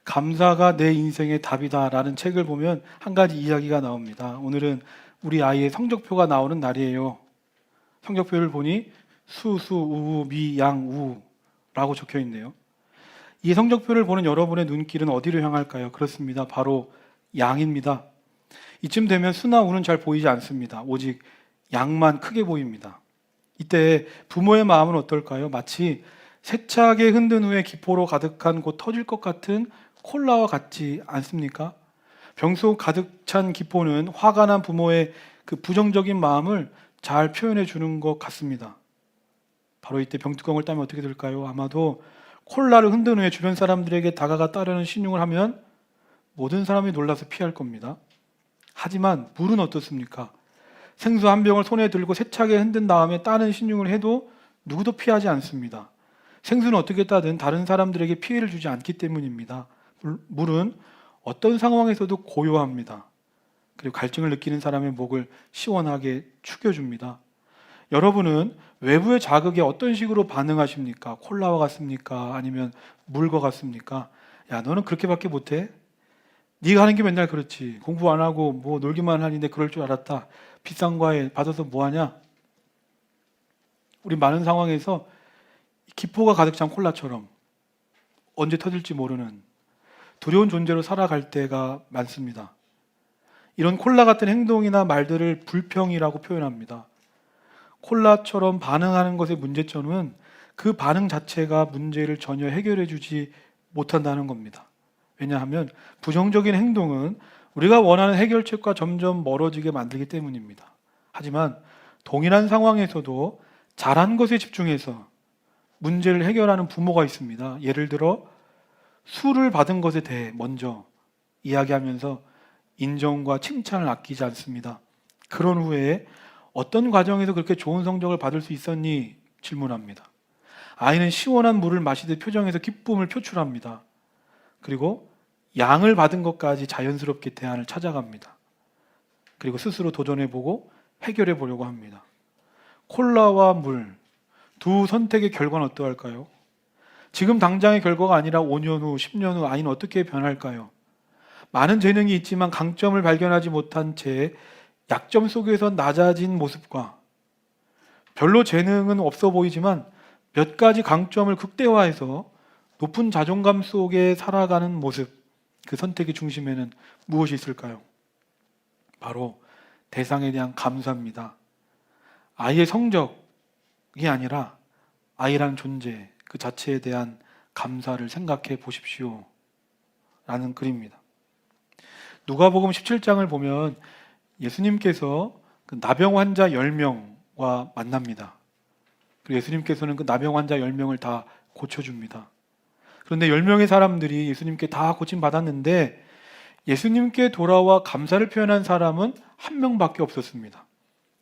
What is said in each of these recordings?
감사가 내 인생의 답이다라는 책을 보면 한 가지 이야기가 나옵니다. 오늘은 우리 아이의 성적표가 나오는 날이에요. 성적표를 보니 수, 우, 미, 양, 우라고 적혀 있네요. 이 성적표를 보는 여러분의 눈길은 어디로 향할까요? 그렇습니다. 바로 양입니다. 이쯤 되면 수나 우는 잘 보이지 않습니다. 오직 양만 크게 보입니다. 이때 부모의 마음은 어떨까요? 마치 세차게 흔든 후에 기포로 가득한 곧 터질 것 같은 콜라와 같지 않습니까? 병속 가득 찬 기포는 화가 난 부모의 그 부정적인 마음을 잘 표현해 주는 것 같습니다. 바로 이때 병뚜껑을 따면 어떻게 될까요? 아마도 콜라를 흔든 후에 주변 사람들에게 다가가 따르는 신용을 하면 모든 사람이 놀라서 피할 겁니다. 하지만 물은 어떻습니까? 생수 한 병을 손에 들고 세차게 흔든 다음에 따는 신용을 해도 누구도 피하지 않습니다. 생수는 어떻게 따든 다른 사람들에게 피해를 주지 않기 때문입니다. 물은 어떤 상황에서도 고요합니다. 그리고 갈증을 느끼는 사람의 목을 시원하게 축여줍니다. 여러분은 외부의 자극에 어떤 식으로 반응하십니까? 콜라와 같습니까? 아니면 물과 같습니까? 야, 너는 그렇게밖에 못해? 네가 하는 게 맨날 그렇지. 공부 안 하고 뭐 놀기만 하는데 그럴 줄 알았다. 비싼 과외 받아서 뭐하냐? 우리 많은 상황에서 기포가 가득 찬 콜라처럼 언제 터질지 모르는 두려운 존재로 살아갈 때가 많습니다. 이런 콜라 같은 행동이나 말들을 불평이라고 표현합니다. 콜라처럼 반응하는 것의 문제점은 그 반응 자체가 문제를 전혀 해결해 주지 못한다는 겁니다. 왜냐하면 부정적인 행동은 우리가 원하는 해결책과 점점 멀어지게 만들기 때문입니다. 하지만 동일한 상황에서도 잘한 것에 집중해서 문제를 해결하는 부모가 있습니다. 예를 들어 수를 받은 것에 대해 먼저 이야기하면서 인정과 칭찬을 아끼지 않습니다. 그런 후에 어떤 과정에서 그렇게 좋은 성적을 받을 수 있었니? 질문합니다. 아이는 시원한 물을 마시듯 표정에서 기쁨을 표출합니다. 그리고 양을 받은 것까지 자연스럽게 대안을 찾아갑니다. 그리고 스스로 도전해보고 해결해 보려고 합니다. 콜라와 물, 두 선택의 결과는 어떠할까요? 지금 당장의 결과가 아니라 5년 후, 10년 후 아이는 어떻게 변할까요? 많은 재능이 있지만 강점을 발견하지 못한 채 약점 속에서 낮아진 모습과 별로 재능은 없어 보이지만 몇 가지 강점을 극대화해서 높은 자존감 속에 살아가는 모습, 그 선택의 중심에는 무엇이 있을까요? 바로 대상에 대한 감사입니다. 아이의 성적이 아니라 아이라는 존재 그 자체에 대한 감사를 생각해 보십시오 라는 글입니다. 누가복음 17장을 보면 예수님께서 그 나병 환자 10명과 만납니다. 그리고 예수님께서는 그 나병 환자 10명을 다 고쳐줍니다. 그런데 10명의 사람들이 예수님께 다 고침받았는데 예수님께 돌아와 감사를 표현한 사람은 한 명밖에 없었습니다.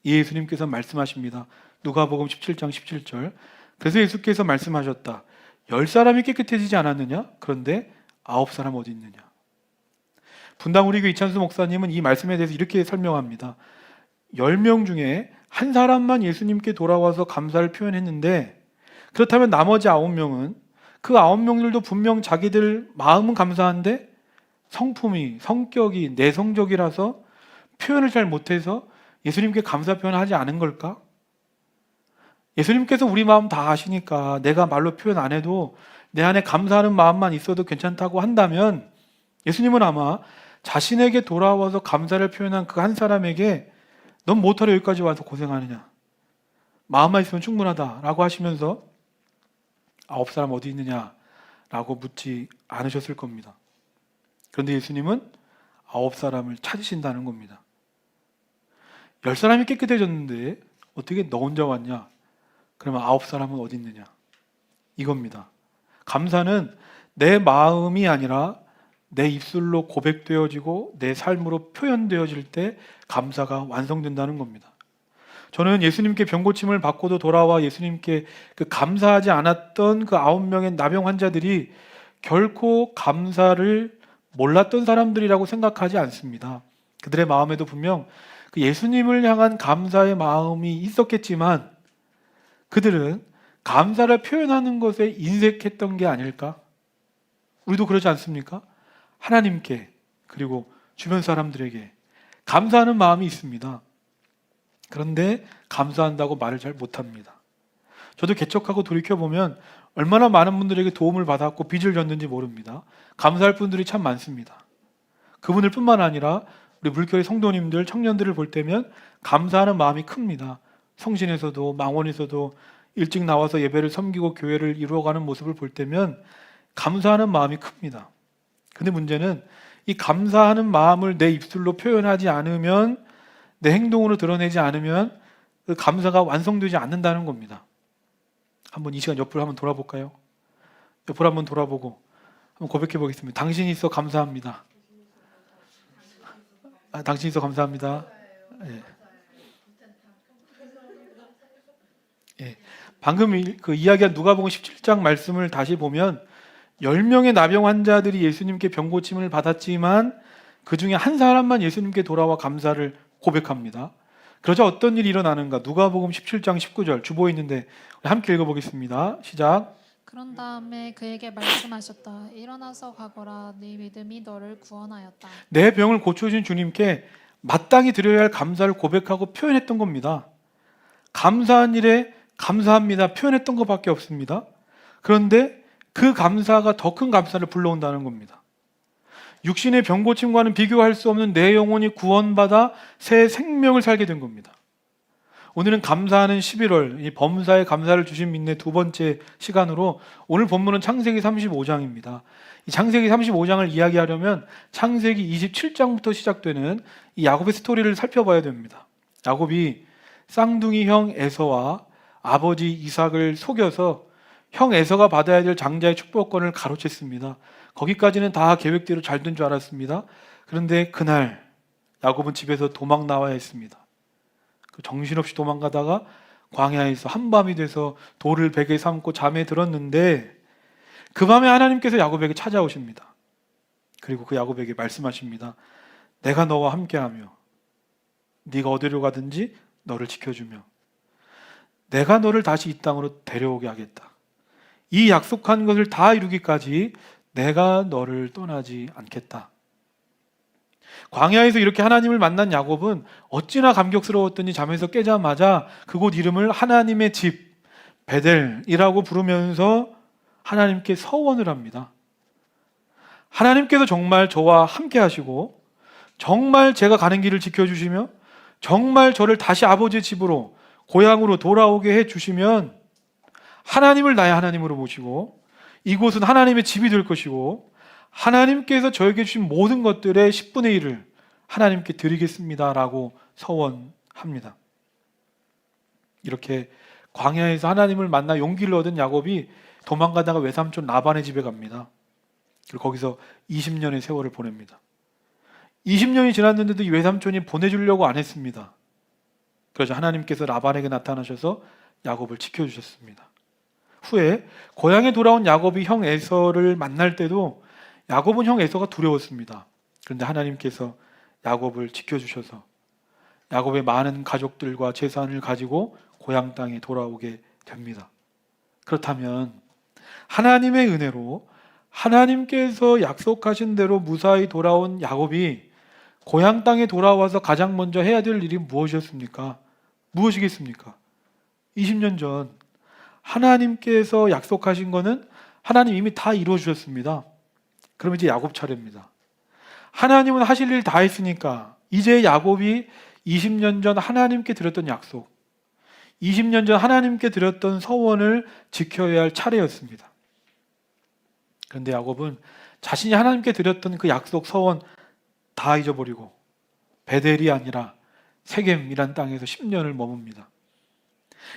이 예수님께서 말씀하십니다. 누가복음 17장 17절. 그래서 예수께서 말씀하셨다. 10사람이 깨끗해지지 않았느냐? 그런데 9사람 어디 있느냐? 분당 우리교 이찬수 목사님은 이 말씀에 대해서 이렇게 설명합니다. 10명 중에 한 사람만 예수님께 돌아와서 감사를 표현했는데 그렇다면 나머지 9명은 그 9명들도 분명 자기들 마음은 감사한데 성품이, 성격이 내성적이라서 표현을 잘 못해서 예수님께 감사 표현을 하지 않은 걸까? 예수님께서 우리 마음 다 아시니까 내가 말로 표현 안 해도 내 안에 감사하는 마음만 있어도 괜찮다고 한다면 예수님은 아마 자신에게 돌아와서 감사를 표현한 그 한 사람에게 넌 뭐하러 여기까지 와서 고생하느냐? 마음만 있으면 충분하다라고 하시면서 9사람 어디 있느냐라고 묻지 않으셨을 겁니다. 그런데 예수님은 9사람을 찾으신다는 겁니다. 10사람이 깨끗해졌는데 어떻게 너 혼자 왔냐? 그러면 9사람은 어디 있느냐? 이겁니다. 감사는 내 마음이 아니라 내 입술로 고백되어지고 내 삶으로 표현되어질 때 감사가 완성된다는 겁니다. 저는 예수님께 병고침을 받고도 돌아와 예수님께 그 감사하지 않았던 그 9명의 나병 환자들이 결코 감사를 몰랐던 사람들이라고 생각하지 않습니다. 그들의 마음에도 분명 그 예수님을 향한 감사의 마음이 있었겠지만 그들은 감사를 표현하는 것에 인색했던 게 아닐까? 우리도 그러지 않습니까? 하나님께 그리고 주변 사람들에게 감사하는 마음이 있습니다. 그런데 감사한다고 말을 잘 못합니다. 저도 개척하고 돌이켜보면 얼마나 많은 분들에게 도움을 받았고 빚을 졌는지 모릅니다. 감사할 분들이 참 많습니다. 그분들 뿐만 아니라 우리 물교회 성도님들, 청년들을 볼 때면 감사하는 마음이 큽니다. 성신에서도 망원에서도 일찍 나와서 예배를 섬기고 교회를 이루어가는 모습을 볼 때면 감사하는 마음이 큽니다. 근데 문제는 이 감사하는 마음을 내 입술로 표현하지 않으면, 내 행동으로 드러내지 않으면 그 감사가 완성되지 않는다는 겁니다. 한번 이 시간 옆으로 한번 돌아볼까요? 옆으로 한번 돌아보고 한번 고백해 보겠습니다. 당신이 있어 감사합니다. 당신이 있어 감사합니다. 예. 예. 방금 그 이야기한 누가복음 17장 말씀을 다시 보면 10명의 나병 환자들이 예수님께 병 고침을 받았지만 그 중에 한 사람만 예수님께 돌아와 감사를 고백합니다. 그러자 어떤 일이 일어나는가? 누가복음 17장 19절 주보에 있는데 함께 읽어보겠습니다. 시작. 그런 다음에 그에게 말씀하셨다. 일어나서 가거라. 네 믿음이 너를 구원하였다. 내 병을 고쳐주신 주님께 마땅히 드려야 할 감사를 고백하고 표현했던 겁니다. 감사한 일에 감사합니다 표현했던 것밖에 없습니다. 그런데 그 감사가 더 큰 감사를 불러온다는 겁니다. 육신의 병 고침과는 비교할 수 없는 내 영혼이 구원받아 새 생명을 살게 된 겁니다. 오늘은 감사하는 11월, 이 범사에 감사를 주신 믿네 두 번째 시간으로 오늘 본문은 창세기 35장입니다. 이 창세기 35장을 이야기하려면 창세기 27장부터 시작되는 이 야곱의 스토리를 살펴봐야 됩니다. 야곱이 쌍둥이 형 에서와 아버지 이삭을 속여서 형 에서가 받아야 될 장자의 축복권을 가로챘습니다. 거기까지는 다 계획대로 잘 된 줄 알았습니다. 그런데 그날 야곱은 집에서 도망 나와야 했습니다. 정신없이 도망가다가 광야에서 한밤이 돼서 돌을 베개 삼고 잠에 들었는데 그 밤에 하나님께서 야곱에게 찾아오십니다. 그리고 그 야곱에게 말씀하십니다. 내가 너와 함께하며 네가 어디로 가든지 너를 지켜주며 내가 너를 다시 이 땅으로 데려오게 하겠다. 이 약속한 것을 다 이루기까지 내가 너를 떠나지 않겠다. 광야에서 이렇게 하나님을 만난 야곱은 어찌나 감격스러웠더니 잠에서 깨자마자 그곳 이름을 하나님의 집 베델이라고 부르면서 하나님께 서원을 합니다. 하나님께서 정말 저와 함께 하시고 정말 제가 가는 길을 지켜주시며 정말 저를 다시 아버지의 집으로 고향으로 돌아오게 해주시면 하나님을 나의 하나님으로 모시고 이곳은 하나님의 집이 될 것이고 하나님께서 저에게 주신 모든 것들의 10분의 1을 하나님께 드리겠습니다 라고 서원합니다. 이렇게 광야에서 하나님을 만나 용기를 얻은 야곱이 도망가다가 외삼촌 라반의 집에 갑니다. 그리고 거기서 20년의 세월을 보냅니다. 20년이 지났는데도 이 외삼촌이 보내주려고 안 했습니다. 그래서 하나님께서 라반에게 나타나셔서 야곱을 지켜주셨습니다. 후에 고향에 돌아온 야곱이 형 에서를 만날 때도 야곱은 형 에서가 두려웠습니다. 그런데 하나님께서 야곱을 지켜주셔서 야곱의 많은 가족들과 재산을 가지고 고향 땅에 돌아오게 됩니다. 그렇다면 하나님의 은혜로 하나님께서 약속하신 대로 무사히 돌아온 야곱이 고향 땅에 돌아와서 가장 먼저 해야 될 일이 무엇이었습니까? 무엇이겠습니까? 20년 전 하나님께서 약속하신 거는 하나님 이미 다 이루어 주셨습니다. 그럼 이제 야곱 차례입니다. 하나님은 하실 일 다 했으니까 이제 야곱이 20년 전 하나님께 드렸던 약속, 20년 전 하나님께 드렸던 서원을 지켜야 할 차례였습니다. 그런데 야곱은 자신이 하나님께 드렸던 그 약속, 서원 다 잊어버리고 베델이 아니라 세겜이란 땅에서 10년을 머뭅니다.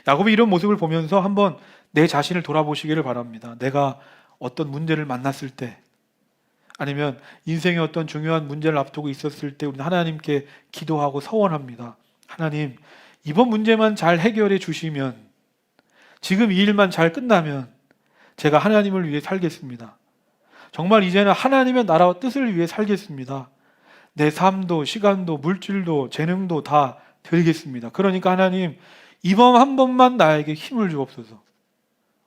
야곱이 이런 모습을 보면서 한번 내 자신을 돌아보시기를 바랍니다. 내가 어떤 문제를 만났을 때 아니면 인생의 어떤 중요한 문제를 앞두고 있었을 때 우리는 하나님께 기도하고 서원합니다. 하나님, 이번 문제만 잘 해결해 주시면, 지금 이 일만 잘 끝나면 제가 하나님을 위해 살겠습니다. 정말 이제는 하나님의 나라와 뜻을 위해 살겠습니다. 내 삶도 시간도 물질도 재능도 다 드리겠습니다. 그러니까 하나님, 이번 한 번만 나에게 힘을 주옵소서.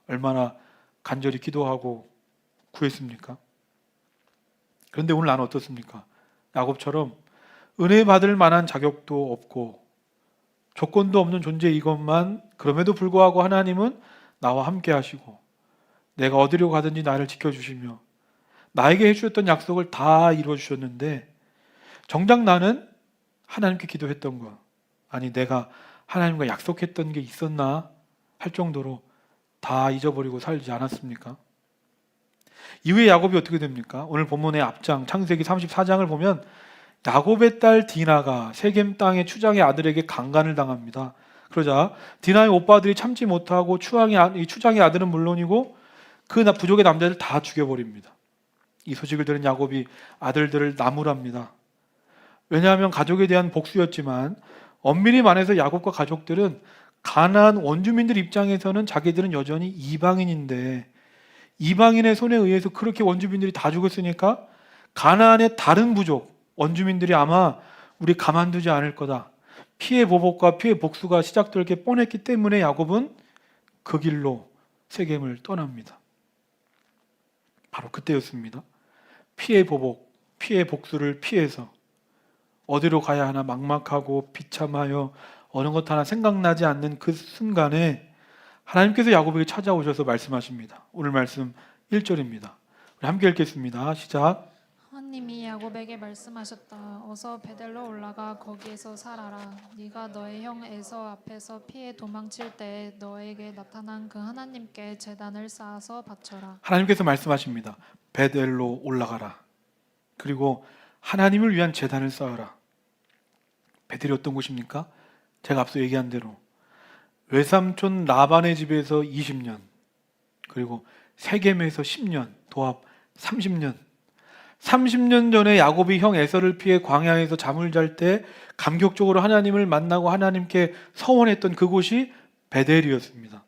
얼마나 간절히 기도하고 구했습니까? 그런데 오늘 나는 어떻습니까? 야곱처럼 은혜 받을 만한 자격도 없고 조건도 없는 존재 이것만, 그럼에도 불구하고 하나님은 나와 함께 하시고 내가 어디로 가든지 나를 지켜주시며 나에게 해주셨던 약속을 다 이루어주셨는데, 정작 나는 하나님께 기도했던 것, 아니 내가 하나님과 약속했던 게 있었나 할 정도로 다 잊어버리고 살지 않았습니까? 이후에 야곱이 어떻게 됩니까? 오늘 본문의 앞장 창세기 34장을 보면 야곱의 딸 디나가 세겜 땅의 추장의 아들에게 강간을 당합니다. 그러자 디나의 오빠들이 참지 못하고 이 추장의 아들은 물론이고 그 부족의 남자들 다 죽여버립니다. 이 소식을 들은 야곱이 아들들을 나무랍니다. 왜냐하면 가족에 대한 복수였지만 엄밀히 말해서 야곱과 가족들은 가나안 원주민들 입장에서는 자기들은 여전히 이방인인데, 이방인의 손에 의해서 그렇게 원주민들이 다 죽었으니까 가나안의 다른 부족 원주민들이 아마 우리 가만두지 않을 거다, 피해 보복과 피해 복수가 시작될 게 뻔했기 때문에 야곱은 그 길로 세겜을 떠납니다. 바로 그때였습니다. 피해 보복, 피해 복수를 피해서 어디로 가야 하나 막막하고 비참하여 어느 것 하나 생각나지 않는 그 순간에 하나님께서 야곱에게 찾아오셔서 말씀하십니다. 오늘 말씀 1절입니다. 우리 함께 읽겠습니다. 시작. 하나님이 야곱에게 말씀하셨다. 어서 베델로 올라가 거기에서 살아라. 네가 너의 형 에서 앞에서 피해 도망칠 때에 너에게 나타난 그 하나님께 제단을 쌓아서 바쳐라. 하나님께서 말씀하십니다. 베델로 올라가라. 그리고 하나님을 위한 제단을 쌓아라. 베델이 어떤 곳입니까? 제가 앞서 얘기한 대로 외삼촌 라반의 집에서 20년, 그리고 세겜에서 10년, 도합 30년. 30년 전에 야곱이 형 에서를 피해 광야에서 잠을 잘 때 감격적으로 하나님을 만나고 하나님께 서원했던 그곳이 베델이었습니다.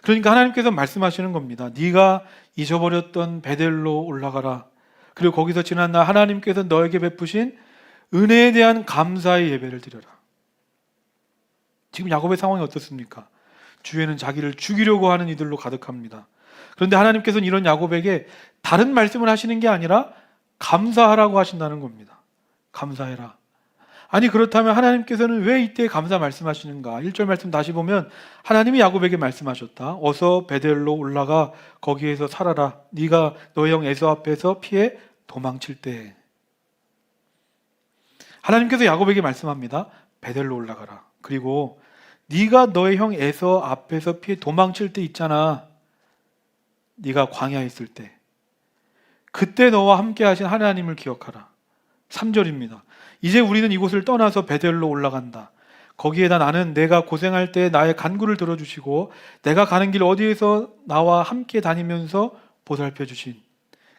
그러니까 하나님께서 말씀하시는 겁니다. 네가 잊어버렸던 베델로 올라가라. 그리고 거기서 지난 날 하나님께서 너에게 베푸신 은혜에 대한 감사의 예배를 드려라. 지금 야곱의 상황이 어떻습니까? 주위에는 자기를 죽이려고 하는 이들로 가득합니다. 그런데 하나님께서는 이런 야곱에게 다른 말씀을 하시는 게 아니라 감사하라고 하신다는 겁니다. 감사해라. 아니 그렇다면 하나님께서는 왜 이때 감사 말씀하시는가? 1절 말씀 다시 보면 하나님이 야곱에게 말씀하셨다. 어서 베델로 올라가 거기에서 살아라. 네가 너의 형 에서 앞에서 피해 도망칠 때. 하나님께서 야곱에게 말씀합니다. 베델로 올라가라. 그리고 네가 너의 형 에서 앞에서 피해 도망칠 때 있잖아. 네가 광야에 있을 때. 그때 너와 함께 하신 하나님을 기억하라. 3절입니다. 이제 우리는 이곳을 떠나서 베델로 올라간다. 거기에다 나는 내가 고생할 때 나의 간구를 들어주시고 내가 가는 길 어디에서 나와 함께 다니면서 보살펴 주신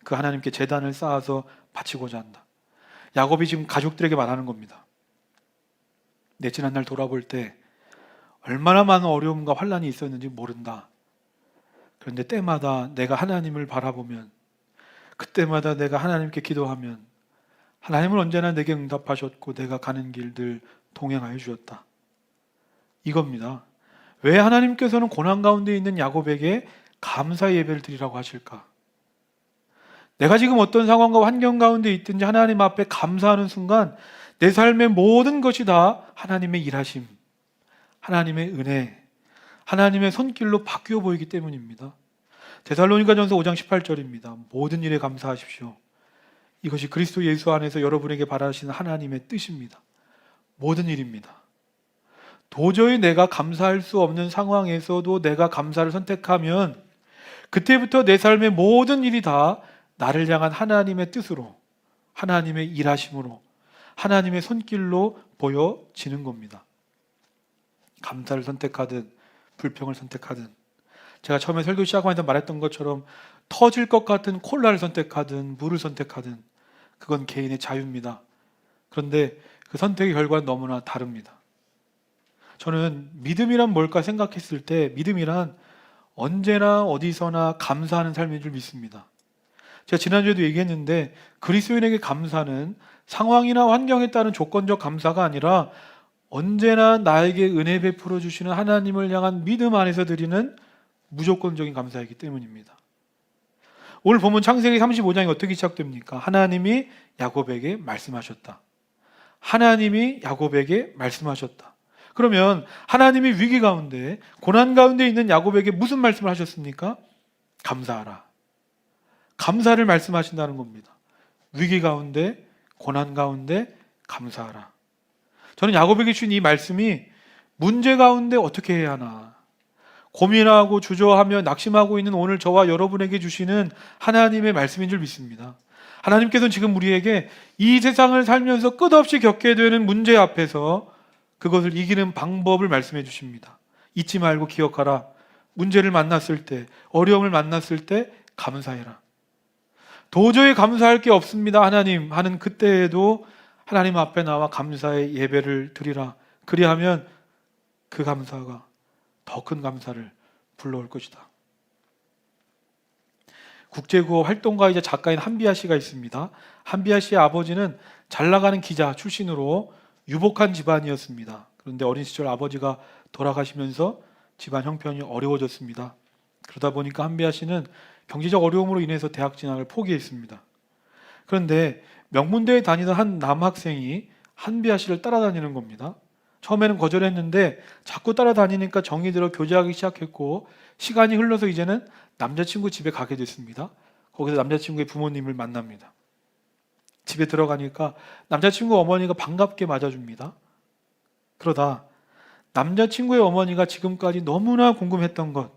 그 하나님께 제단을 쌓아서 바치고자 한다. 야곱이 지금 가족들에게 말하는 겁니다. 내 지난날 돌아볼 때 얼마나 많은 어려움과 환난이 있었는지 모른다. 그런데 때마다 내가 하나님을 바라보면, 그때마다 내가 하나님께 기도하면 하나님은 언제나 내게 응답하셨고 내가 가는 길들 동행하여 주셨다. 이겁니다. 왜 하나님께서는 고난 가운데 있는 야곱에게 감사 예배를 드리라고 하실까? 내가 지금 어떤 상황과 환경 가운데 있든지 하나님 앞에 감사하는 순간 내 삶의 모든 것이 다 하나님의 일하심, 하나님의 은혜, 하나님의 손길로 바뀌어 보이기 때문입니다. 데살로니가전서 5장 18절입니다. 모든 일에 감사하십시오. 이것이 그리스도 예수 안에서 여러분에게 바라시는 하나님의 뜻입니다. 모든 일입니다. 도저히 내가 감사할 수 없는 상황에서도 내가 감사를 선택하면 그때부터 내 삶의 모든 일이 다 나를 향한 하나님의 뜻으로, 하나님의 일하심으로, 하나님의 손길로 보여지는 겁니다. 감사를 선택하든 불평을 선택하든, 제가 처음에 설교 시작하면서 말했던 것처럼 터질 것 같은 콜라를 선택하든 물을 선택하든 그건 개인의 자유입니다. 그런데 그 선택의 결과는 너무나 다릅니다. 저는 믿음이란 뭘까 생각했을 때 믿음이란 언제나 어디서나 감사하는 삶인 줄 믿습니다. 제가 지난주에도 얘기했는데 그리스도인에게 감사는 상황이나 환경에 따른 조건적 감사가 아니라 언제나 나에게 은혜 베풀어 주시는 하나님을 향한 믿음 안에서 드리는 무조건적인 감사이기 때문입니다. 오늘 보면 창세기 35장이 어떻게 시작됩니까? 하나님이 야곱에게 말씀하셨다. 하나님이 야곱에게 말씀하셨다. 그러면 하나님이 위기 가운데, 고난 가운데 있는 야곱에게 무슨 말씀을 하셨습니까? 감사하라. 감사를 말씀하신다는 겁니다. 위기 가운데, 고난 가운데 감사하라. 저는 야곱에게 주신 이 말씀이 문제 가운데 어떻게 해야 하나, 고민하고 주저하며 낙심하고 있는 오늘 저와 여러분에게 주시는 하나님의 말씀인 줄 믿습니다. 하나님께서는 지금 우리에게 이 세상을 살면서 끝없이 겪게 되는 문제 앞에서 그것을 이기는 방법을 말씀해 주십니다. 잊지 말고 기억하라. 문제를 만났을 때, 어려움을 만났을 때 감사해라. 도저히 감사할 게 없습니다, 하나님 하는 그때에도 하나님 앞에 나와 감사의 예배를 드리라. 그리하면 그 감사가 더 큰 감사를 불러올 것이다. 국제구호 활동가이자 작가인 한비아 씨가 있습니다. 한비아 씨의 아버지는 잘 나가는 기자 출신으로 유복한 집안이었습니다. 그런데 어린 시절 아버지가 돌아가시면서 집안 형편이 어려워졌습니다. 그러다 보니까 한비아 씨는 경제적 어려움으로 인해서 대학 진학을 포기했습니다. 그런데 명문대에 다니던 한 남학생이 한비아 씨를 따라다니는 겁니다. 처음에는 거절했는데 자꾸 따라다니니까 정이 들어 교제하기 시작했고, 시간이 흘러서 이제는 남자친구 집에 가게 됐습니다. 거기서 남자친구의 부모님을 만납니다. 집에 들어가니까 남자친구 어머니가 반갑게 맞아줍니다. 그러다 남자친구의 어머니가 지금까지 너무나 궁금했던 것,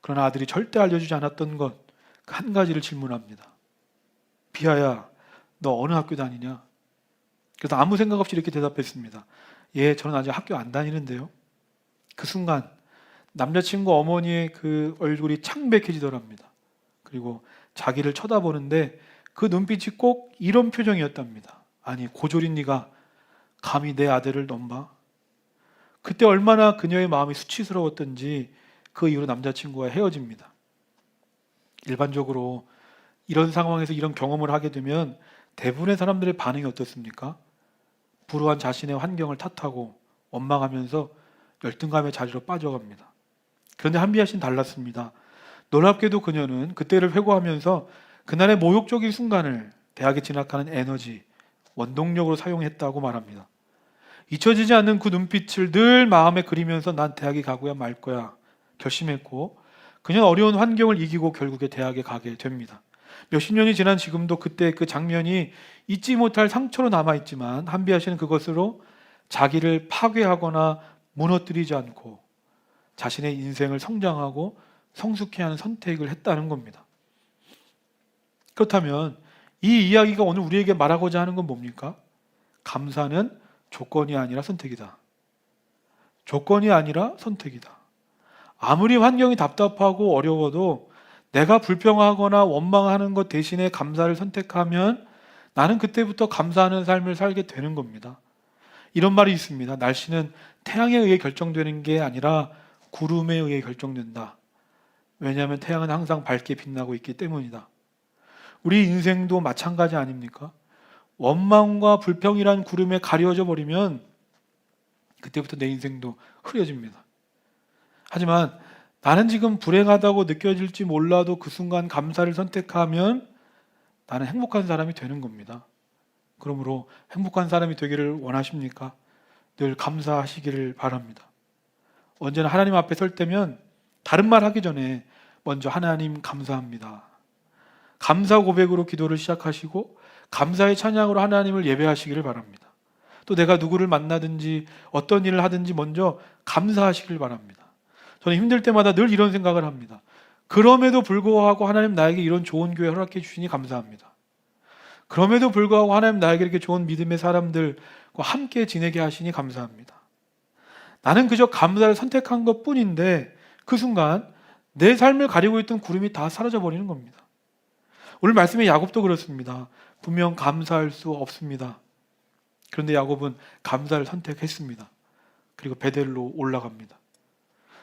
그러나 아들이 절대 알려주지 않았던 것, 그 한 가지를 질문합니다. 비아야, 너 어느 학교 다니냐? 그래서 아무 생각 없이 이렇게 대답했습니다. 예, 저는 아직 학교 안 다니는데요. 그 순간 남자친구 어머니의 그 얼굴이 창백해지더랍니다. 그리고 자기를 쳐다보는데 그 눈빛이 꼭 이런 표정이었답니다. 아니, 고졸인 네가 감히 내 아들을 넘봐? 그때 얼마나 그녀의 마음이 수치스러웠던지 그 이후로 남자친구와 헤어집니다. 일반적으로 이런 상황에서 이런 경험을 하게 되면 대부분의 사람들의 반응이 어떻습니까? 불우한 자신의 환경을 탓하고 원망하면서 열등감의 자리로 빠져갑니다. 그런데 한비아 씨는 달랐습니다. 놀랍게도 그녀는 그때를 회고하면서 그날의 모욕적인 순간을 대학에 진학하는 에너지, 원동력으로 사용했다고 말합니다. 잊혀지지 않는 그 눈빛을 늘 마음에 그리면서 난 대학에 가고야 말 거야 결심했고, 그녀는 어려운 환경을 이기고 결국에 대학에 가게 됩니다. 몇십 년이 지난 지금도 그때 그 장면이 잊지 못할 상처로 남아있지만 한비아 씨는 그것으로 자기를 파괴하거나 무너뜨리지 않고 자신의 인생을 성장하고 성숙해 하는 선택을 했다는 겁니다. 그렇다면 이 이야기가 오늘 우리에게 말하고자 하는 건 뭡니까? 감사는 조건이 아니라 선택이다. 조건이 아니라 선택이다. 아무리 환경이 답답하고 어려워도 내가 불평하거나 원망하는 것 대신에 감사를 선택하면 나는 그때부터 감사하는 삶을 살게 되는 겁니다. 이런 말이 있습니다. 날씨는 태양에 의해 결정되는 게 아니라 구름에 의해 결정된다. 왜냐하면 태양은 항상 밝게 빛나고 있기 때문이다. 우리 인생도 마찬가지 아닙니까? 원망과 불평이란 구름에 가려져 버리면 그때부터 내 인생도 흐려집니다. 하지만 나는 지금 불행하다고 느껴질지 몰라도 그 순간 감사를 선택하면 나는 행복한 사람이 되는 겁니다. 그러므로 행복한 사람이 되기를 원하십니까? 늘 감사하시기를 바랍니다. 언제나 하나님 앞에 설 때면 다른 말 하기 전에 먼저 하나님 감사합니다. 감사 고백으로 기도를 시작하시고 감사의 찬양으로 하나님을 예배하시기를 바랍니다. 또 내가 누구를 만나든지 어떤 일을 하든지 먼저 감사하시길 바랍니다. 저는 힘들 때마다 늘 이런 생각을 합니다. 그럼에도 불구하고 하나님 나에게 이런 좋은 교회 허락해 주시니 감사합니다. 그럼에도 불구하고 하나님 나에게 이렇게 좋은 믿음의 사람들과 함께 지내게 하시니 감사합니다. 나는 그저 감사를 선택한 것 뿐인데 그 순간 내 삶을 가리고 있던 구름이 다 사라져 버리는 겁니다. 오늘 말씀의 야곱도 그렇습니다. 분명 감사할 수 없습니다. 그런데 야곱은 감사를 선택했습니다. 그리고 베델로 올라갑니다.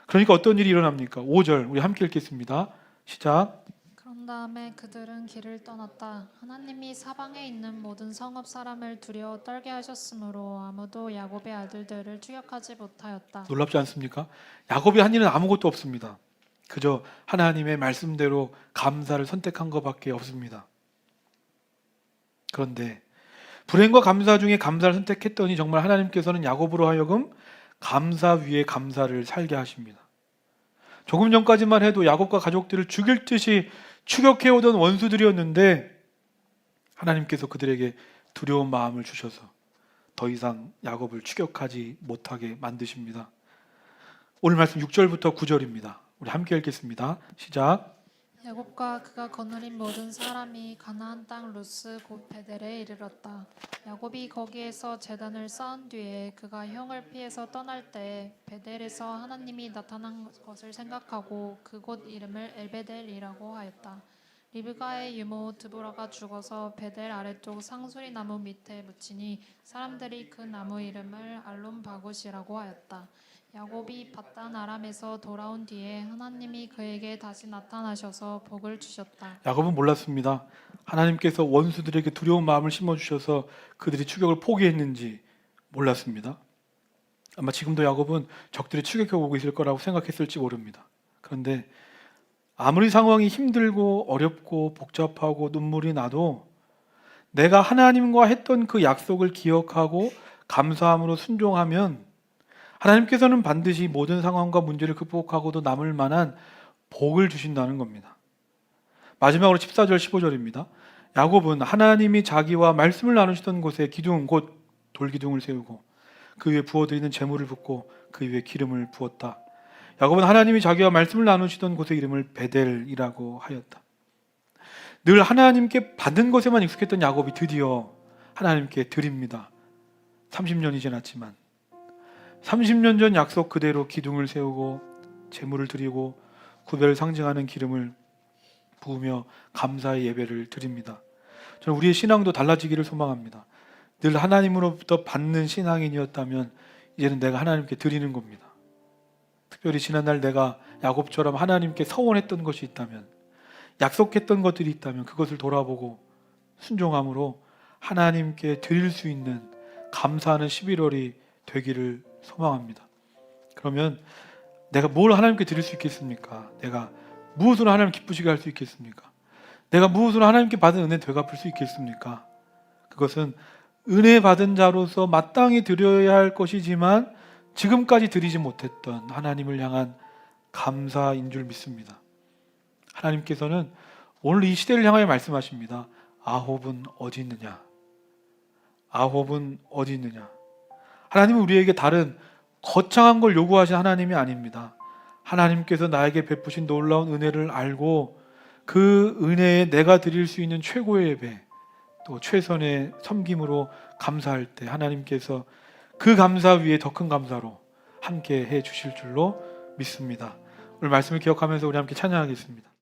그러니까 어떤 일이 일어납니까? 5절 우리 함께 읽겠습니다. 시작. 그런 다음에 그들은 길을 떠났다. 하나님이 사방에 있는 모든 성읍 사람을 두려워 떨게 하셨으므로 아무도 야곱의 아들들을 추격하지 못하였다. 놀랍지 않습니까? 야곱이 한 일은 아무것도 없습니다. 그저 하나님의 말씀대로 감사를 선택한 것밖에 없습니다. 그런데 불행과 감사 중에 감사를 선택했더니 정말 하나님께서는 야곱으로 하여금 감사 위에 감사를 살게 하십니다. 조금 전까지만 해도 야곱과 가족들을 죽일 듯이 추격해오던 원수들이었는데 하나님께서 그들에게 두려운 마음을 주셔서 더 이상 야곱을 추격하지 못하게 만드십니다. 오늘 말씀 6절부터 9절입니다. 우리 함께 읽겠습니다. 시작. 야곱과 그가 거느린 모든 사람이 가나안 땅 루스 곧 베델에 이르렀다. 야곱이 거기에서 제단을 쌓은 뒤에 그가 형을 피해서 떠날 때 베델에서 하나님이 나타난 것을 생각하고 그곳 이름을 엘베델이라고 하였다. 리브가의 유모 드보라가 죽어서 베델 아래쪽 상수리 나무 밑에 묻히니 사람들이 그 나무 이름을 알론 바굿이라고 하였다. 야곱이 밧단 아람에서 돌아온 뒤에 하나님이 그에게 다시 나타나셔서 복을 주셨다. 야곱은 몰랐습니다. 하나님께서 원수들에게 두려운 마음을 심어주셔서 그들이 추격을 포기했는지 몰랐습니다. 아마 지금도 야곱은 적들이 추격해 오고 있을 거라고 생각했을지 모릅니다. 그런데 아무리 상황이 힘들고 어렵고 복잡하고 눈물이 나도 내가 하나님과 했던 그 약속을 기억하고 감사함으로 순종하면 하나님께서는 반드시 모든 상황과 문제를 극복하고도 남을 만한 복을 주신다는 겁니다. 마지막으로 14절 15절입니다. 야곱은 하나님이 자기와 말씀을 나누시던 곳에 기둥 곧 돌기둥을 세우고 그 위에 부어드리는 제물을 붓고 그 위에 기름을 부었다. 야곱은 하나님이 자기와 말씀을 나누시던 곳의 이름을 베델이라고 하였다. 늘 하나님께 받은 것에만 익숙했던 야곱이 드디어 하나님께 드립니다. 30년이 지났지만 30년 전 약속 그대로 기둥을 세우고 제물을 드리고 구별을 상징하는 기름을 부으며 감사의 예배를 드립니다. 저는 우리의 신앙도 달라지기를 소망합니다. 늘 하나님으로부터 받는 신앙인이었다면 이제는 내가 하나님께 드리는 겁니다. 특별히 지난날 내가 야곱처럼 하나님께 서원했던 것이 있다면, 약속했던 것들이 있다면 그것을 돌아보고 순종함으로 하나님께 드릴 수 있는 감사하는 11월이 되기를 소망합니다. 그러면 내가 뭘 하나님께 드릴 수 있겠습니까? 내가 무엇으로 하나님 기쁘시게 할 수 있겠습니까? 내가 무엇으로 하나님께 받은 은혜 되갚을 수 있겠습니까? 그것은 은혜 받은 자로서 마땅히 드려야 할 것이지만 지금까지 드리지 못했던 하나님을 향한 감사인 줄 믿습니다. 하나님께서는 오늘 이 시대를 향하여 말씀하십니다. 아홉은 어디 있느냐? 아홉은 어디 있느냐? 하나님은 우리에게 다른 거창한 걸 요구하신 하나님이 아닙니다. 하나님께서 나에게 베푸신 놀라운 은혜를 알고 그 은혜에 내가 드릴 수 있는 최고의 예배, 또 최선의 섬김으로 감사할 때 하나님께서 그 감사 위에 더 큰 감사로 함께 해 주실 줄로 믿습니다. 오늘 말씀을 기억하면서 우리 함께 찬양하겠습니다.